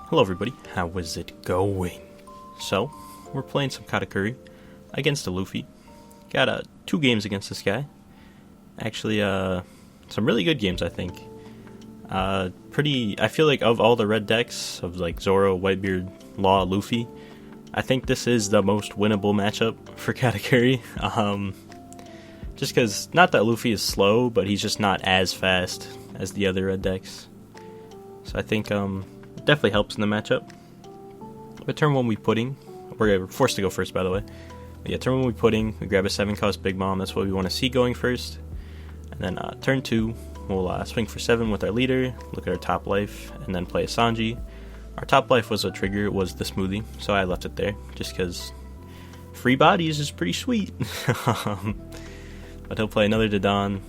Hello everybody, how is it going? So, we're playing some Katakuri against a Luffy. Got 2 games against this guy. Actually, some really good games, I think. I feel like of all the red decks, of like Zoro, Whitebeard, Law, Luffy, I think this is the most winnable matchup for Katakuri. Just because, not that Luffy is slow, but he's just not as fast as the other red decks. So I think, it definitely helps in the matchup. But turn 1 we pudding. We're forced to go first, by the way. But yeah, turn 1 we pudding. We grab a 7-cost Big Mom. That's what we want to see going first. And then turn 2, we'll swing for 7 with our leader. Look at our top life, and then play a Sanji. Our top life was a trigger. It was the smoothie, so I left it there just because free bodies is pretty sweet. But he'll play another Dodon.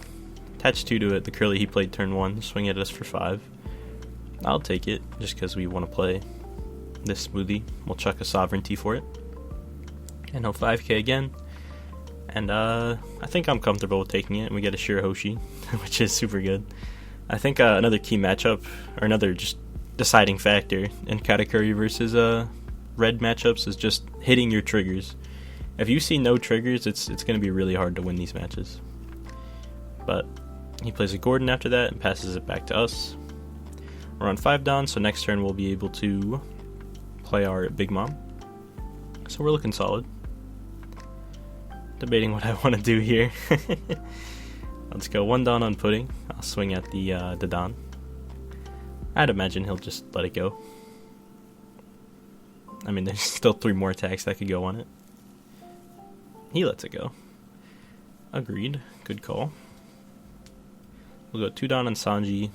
Attach 2 to it. The curly he played turn 1. Swing at us for 5. I'll take it just because we want to play this smoothie. We'll chuck a sovereignty for it. And he'll 5k again. And I think I'm comfortable with taking it. And we get a Shirahoshi, which is super good. I think another key matchup, or another just deciding factor in Katakuri versus red matchups is just hitting your triggers. If you see no triggers, it's going to be really hard to win these matches. But he plays a Gordon after that and passes it back to us. We're on 5 Don, so next turn we'll be able to play our Big Mom. So we're looking solid. Debating what I want to do here. Let's go 1 Don on pudding. I'll swing at the Don. I'd imagine he'll just let it go. I mean, there's still 3 more attacks that could go on it. He lets it go. Agreed. Good call. We'll go 2 Don on Sanji.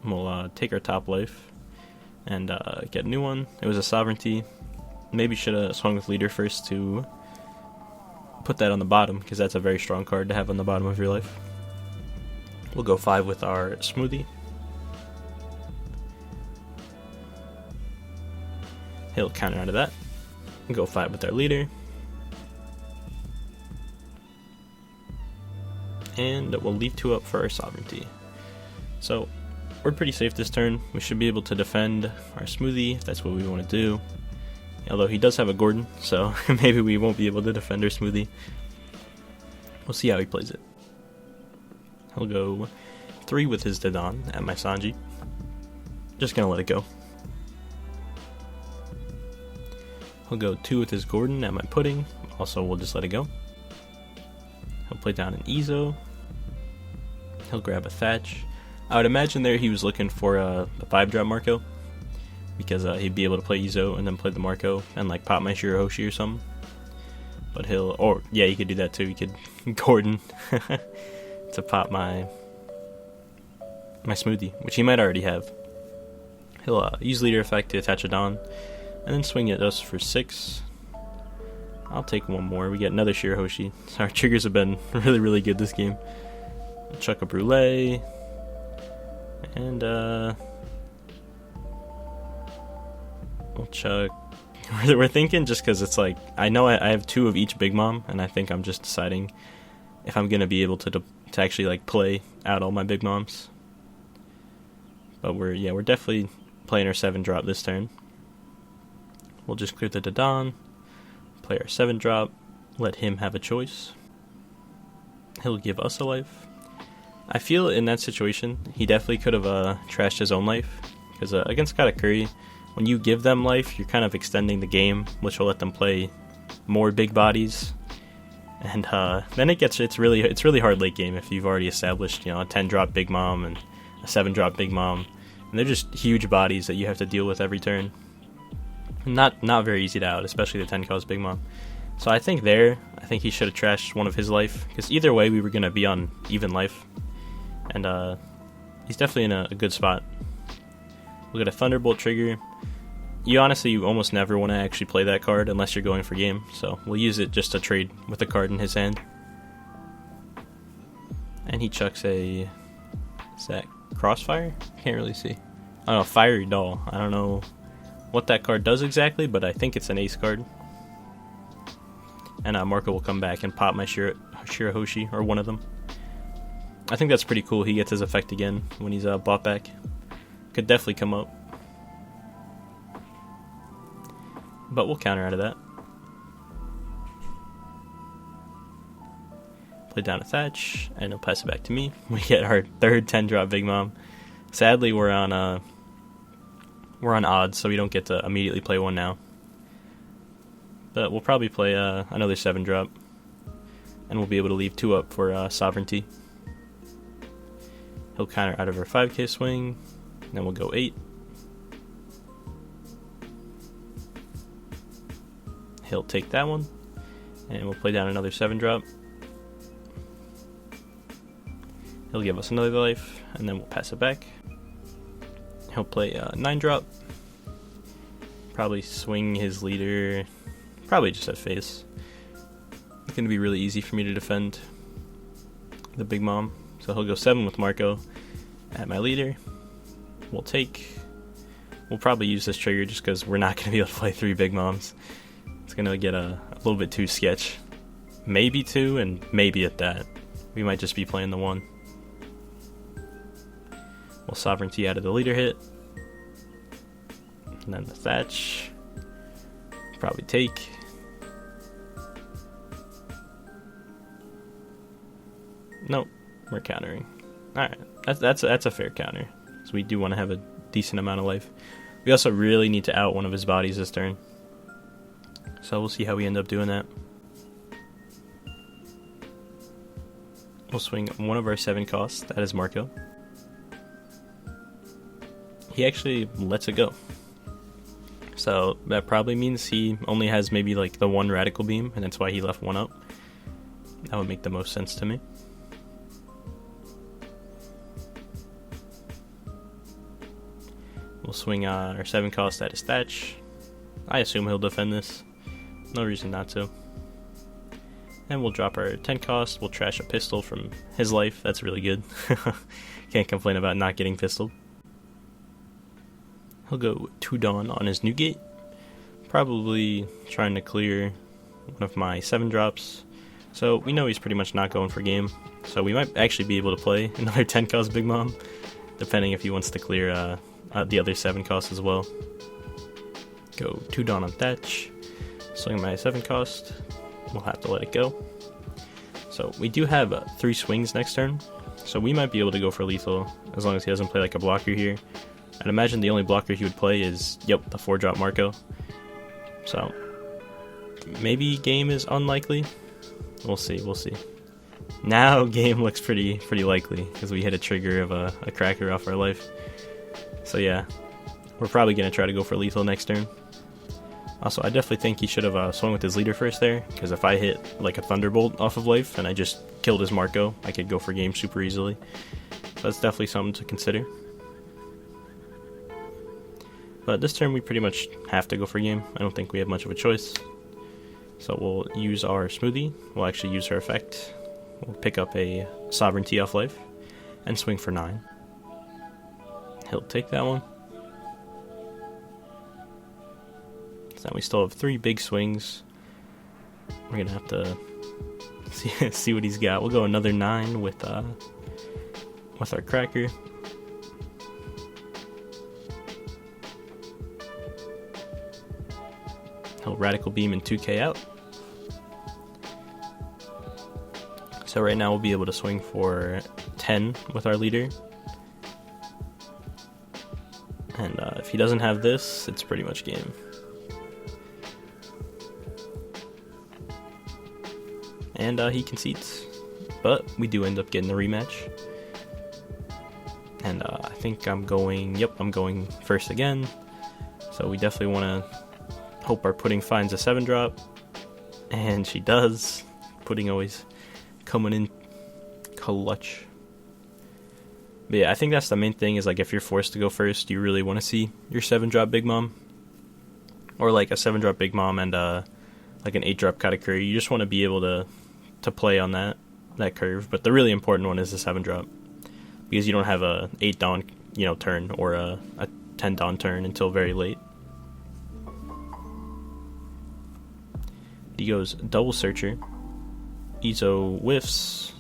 We'll take our top life and get a new one. It was a sovereignty. Maybe should have swung with leader first to put that on the bottom, because that's a very strong card to have on the bottom of your life. We'll go 5 with our smoothie. He'll counter out of that. We'll go 5 with our leader. And we'll leave 2 up for our sovereignty. So we're pretty safe this turn. We should be able to defend our smoothie if that's what we want to do. Although he does have a Gordon, so maybe we won't be able to defend our smoothie. We'll see how he plays it. He'll go 3 with his Dodon at my Sanji. Just gonna let it go. He'll go 2 with his Gordon at my pudding. Also, we'll just let it go. He'll play down an Izo. He'll grab a Thatch. I would imagine there he was looking for the 5-drop Marco, because he'd be able to play Izo and then play the Marco and like pop my Shirahoshi or something. But he could do that too. He could Gordon to pop my smoothie, which he might already have. He'll use leader effect to attach a Don, and then swing at us for 6. I'll take 1 more. We get another Shirahoshi. Our triggers have been really, really good this game. We'll chuck a Brulee. And we'll chuck. We're thinking just because it's like, I know I have 2 of each Big Mom, and I think I'm just deciding if I'm gonna be able to actually like play out all my Big Moms. But we're definitely playing our 7-drop this turn. We'll just clear the Dodon, play our 7-drop, let him have a choice. He'll give us a life. I feel in that situation, he definitely could have trashed his own life, because against Katakuri, when you give them life, you're kind of extending the game, which will let them play more big bodies, and then it's really hard late game if you've already established, a 10-drop Big Mom and a 7-drop Big Mom, and they're just huge bodies that you have to deal with every turn. Not very easy to out, especially the 10-cost Big Mom. So I think he should have trashed one of his life, because either way we were gonna be on even life. And he's definitely in a good spot. We'll get a Thunderbolt trigger. You almost never want to actually play that card unless you're going for game, so we'll use it just to trade with the card in his hand. And he chucks is that Crossfire? Can't really see. Oh no, Fiery Doll. I don't know what that card does exactly, but I think it's an ace card. And Marco will come back and pop my Shirahoshi, or one of them. I think that's pretty cool. He gets his effect again when he's bought back. Could definitely come up. but we'll counter out of that. Play down a Thatch, and he'll pass it back to me. We get our third 10-drop Big Mom. Sadly, we're on odds, so we don't get to immediately play one now. But we'll probably play another 7-drop, and we'll be able to leave 2 up for Sovereignty. He'll counter out of our 5k swing, then we'll go 8. He'll take that one, and we'll play down another 7-drop. He'll give us another life, and then we'll pass it back. He'll play 9-drop. Probably swing his leader, probably just at face. It's going to be really easy for me to defend the Big Mom. So he'll go 7 with Marco at my leader. We'll take. We'll probably use this trigger just because we're not going to be able to play 3 Big Moms. It's going to get a little bit too sketch. Maybe 2, and maybe at that. We might just be playing the 1. We'll Sovereignty out of the leader hit. And then the Thatch. Probably take. Nope, we're countering. Alright, that's a fair counter. So we do want to have a decent amount of life. We also really need to out one of his bodies this turn. So we'll see how we end up doing that. We'll swing one of our 7 costs. That is Marco. He actually lets it go. So that probably means he only has maybe like the 1 Radical Beam, and that's why he left 1 up. That would make the most sense to me. We'll swing our 7 cost at his Thatch. I assume he'll defend this. No reason not to. And we'll drop our 10 cost. We'll trash a pistol from his life. That's really good. Can't complain about not getting pistoled. He'll go 2 Dawn on his Newgate. Probably trying to clear one of my 7 drops. So we know he's pretty much not going for game. So we might actually be able to play another 10 cost Big Mom, depending if he wants to clear the other 7 costs as well. Go 2 Dawn on Thatch. Swing my 7 cost. We'll have to let it go. So we do have 3 swings next turn. So we might be able to go for lethal as long as he doesn't play like a blocker here. I'd imagine the only blocker he would play is, the 4-drop Marco. So, maybe game is unlikely. We'll see. Now game looks pretty likely, because we hit a trigger of a cracker off our life. So yeah, we're probably going to try to go for lethal next turn. Also, I definitely think he should have swung with his leader first there, because if I hit like a Thunderbolt off of life, and I just killed his Marco, I could go for game super easily. So that's definitely something to consider. But this turn we pretty much have to go for game. I don't think we have much of a choice. So we'll use our Smoothie. We'll actually use her effect. We'll pick up a Sovereignty off life and swing for 9. He'll take that one. So now we still have 3 big swings. We're gonna have to see what he's got. We'll go another 9 with our cracker. He'll Radical Beam and 2k out. So right now we'll be able to swing for 10 with our leader. And if he doesn't have this, it's pretty much game. And he concedes. But we do end up getting the rematch. And I think I'm going first again. So we definitely want to hope our Pudding finds a 7-drop, and she does. Pudding always coming in clutch. But yeah, I think that's the main thing, is like if you're forced to go first, you really want to see your 7-drop Big Mom, or like a 7-drop Big Mom and like an 8-drop Katakuri. You just want to be able to play on that curve. But the really important one is the 7-drop, because you don't have a 8 Dawn turn or a 10 Dawn turn until very late. He goes double Searcher. Izo whiffs.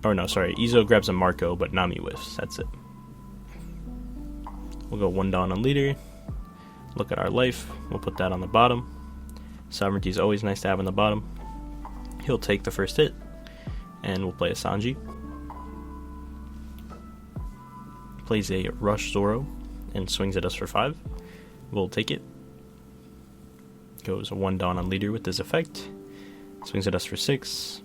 Or no, sorry. Izo grabs a Marco, but Nami whiffs. That's it. We'll go 1 Dawn on leader. Look at our life. We'll put that on the bottom. Sovereignty is always nice to have on the bottom. He'll take the first hit, and we'll play a Sanji. Plays a Rush Zoro and swings at us for 5. We'll take it. Goes a 1 Dawn on leader with this effect. Swings at us for 6.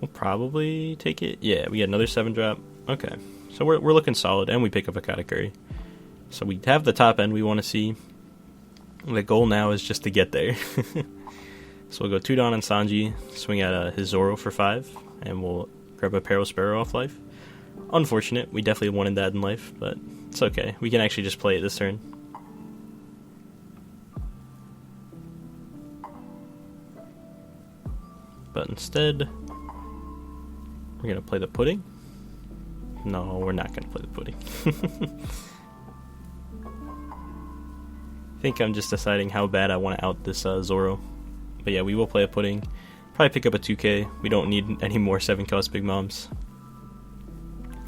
We'll probably take it. Yeah, we get another 7 drop. Okay, so we're looking solid, and we pick up a Katakuri. So we have the top end we want to see. The goal now is just to get there. So we'll go 2 Dawn on Sanji, swing at his Zoro for 5, and we'll grab a Peril Sparrow off life. Unfortunate, we definitely wanted that in life, but it's okay. We can actually just play it this turn. But instead, we're going to play the pudding. No, we're not going to play the pudding. I think I'm just deciding how bad I want to out this Zoro. But yeah, we will play a pudding. Probably pick up a 2k. We don't need any more 7-cost Big Moms.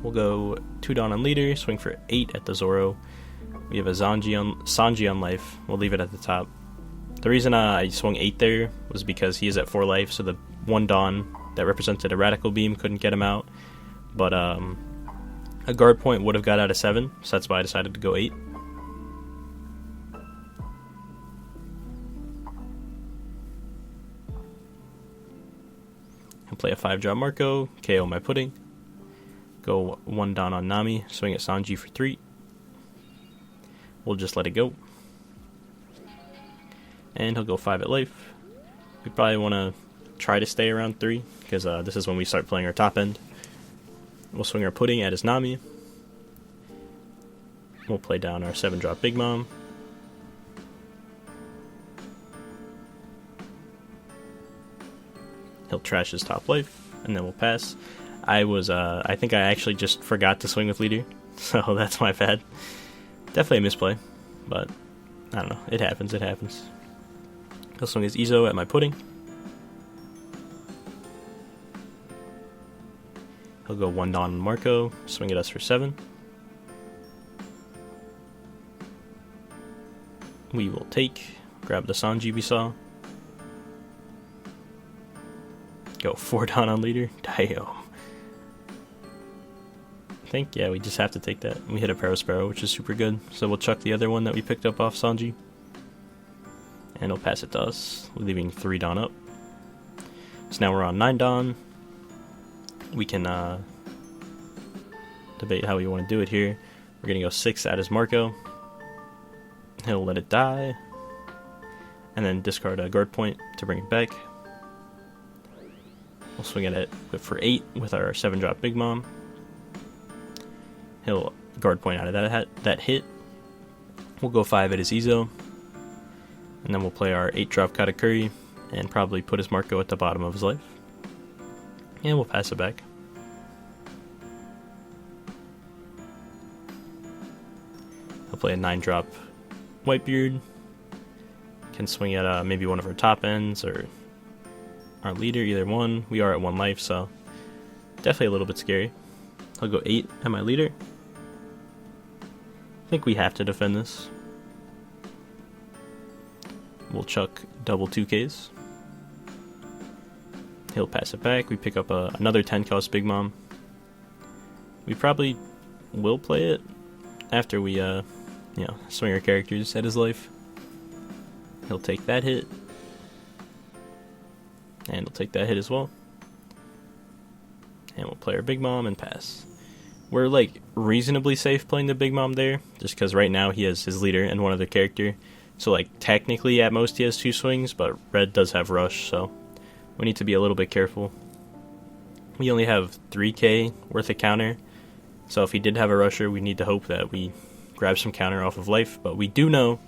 We'll go 2 Dawn on leader, swing for 8 at the Zoro. We have a Sanji on life. We'll leave it at the top. The reason I swung 8 there was because he is at 4 life, so the 1 Dawn that represented a Radical Beam couldn't get him out. But a guard point would have got out of 7, so that's why I decided to go 8. I'll play a 5-drop Marco, KO my pudding. Go 1 Dawn on Nami, swing at Sanji for 3. We'll just let it go. And he'll go 5 at life. We probably want to try to stay around 3, because this is when we start playing our top end. We'll swing our pudding at his Nami. We'll play down our 7-drop Big Mom. He'll trash his top life, and then we'll pass. I think I actually just forgot to swing with leader, so that's my bad. Definitely a misplay, but I don't know. It happens, it happens. He'll swing his Izo at my pudding. He'll go 1 Dawn on Marco, swing at us for 7. We will take, grab the Sanji we saw. Go 4 Dawn on leader. Damn. I think, yeah, we just have to take that. We hit a Peril Sparrow, which is super good. So we'll chuck the other one that we picked up off Sanji. And he'll pass it to us, leaving 3 Dawn up. So now we're on 9 Dawn. We can debate how we want to do it here. We're going to go 6 at his Marco. He'll let it die. And then discard a guard point to bring it back. We'll swing at it for 8 with our 7-drop Big Mom. He'll guard point out of that hit. We'll go 5 at his Izo. And then we'll play our 8-drop Katakuri and probably put his Marco at the bottom of his life. And we'll pass it back. He'll play a 9-drop Whitebeard. Can swing at maybe one of our top ends or our leader, either one. We are at 1 life, so definitely a little bit scary. I'll go 8 at my leader. I think we have to defend this. We'll chuck double 2Ks. He'll pass it back. We pick up another 10-cost Big Mom. We probably will play it after we, swing our characters at his life. He'll take that hit. And he'll take that hit as well. And we'll play our Big Mom and pass. We're like reasonably safe playing the Big Mom there, just because right now he has his leader and one other character. So like technically at most he has 2 swings, but Red does have Rush, so we need to be a little bit careful. We only have 3k worth of counter, so if he did have a Rusher, we need to hope that we grab some counter off of life. But we do know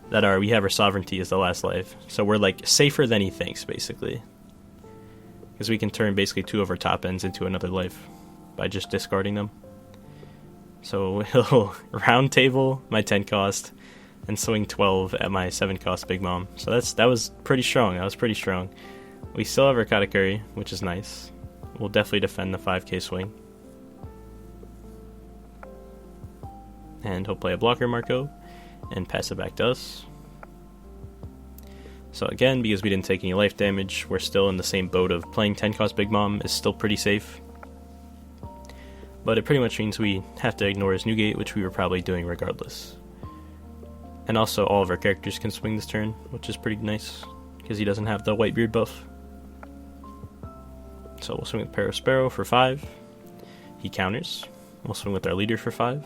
that we have our Sovereignty as the last life, so we're like safer than he thinks, basically. Because we can turn basically 2 of our top ends into another life by just discarding them. So he'll round table my 10 cost and swing 12 at my 7 cost Big Mom. So that was pretty strong. That was pretty strong. We still have our Katakuri, which is nice. We'll definitely defend the 5k swing. And he'll play a blocker Marco and pass it back to us. So again, because we didn't take any life damage, we're still in the same boat of playing 10 cost Big Mom is still pretty safe. But it pretty much means we have to ignore his Newgate, which we were probably doing regardless. And also all of our characters can swing this turn, which is pretty nice, because he doesn't have the Whitebeard buff. So we'll swing with Parasparrow for 5. He counters. We'll swing with our leader for 5.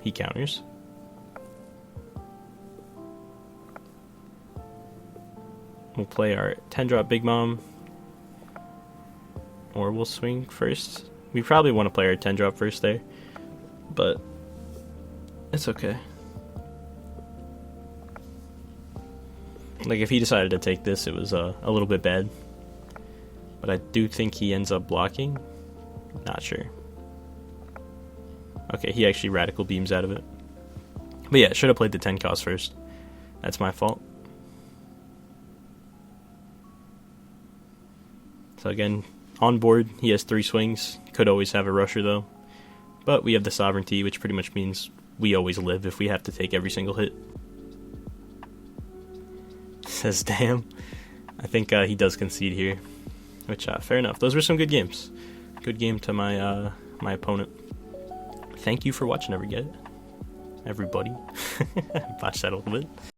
He counters. We'll play our 10-drop Big Mom. Or we'll swing first. We probably want to play our 10-drop first there, but it's okay. Like, if he decided to take this, it was a little bit bad. But I do think he ends up blocking. Not sure. Okay, he actually Radical Beams out of it. But yeah, should have played the 10 cost first. That's my fault. So again, on board, he has 3 swings. Could always have a rusher though. But we have the sovereignty, which pretty much means we always live if we have to take every single hit. Says damn. I think he does concede here. Which, fair enough. Those were some good games. Good game to my my opponent. Thank you for watching, everybody. Botched that a little bit.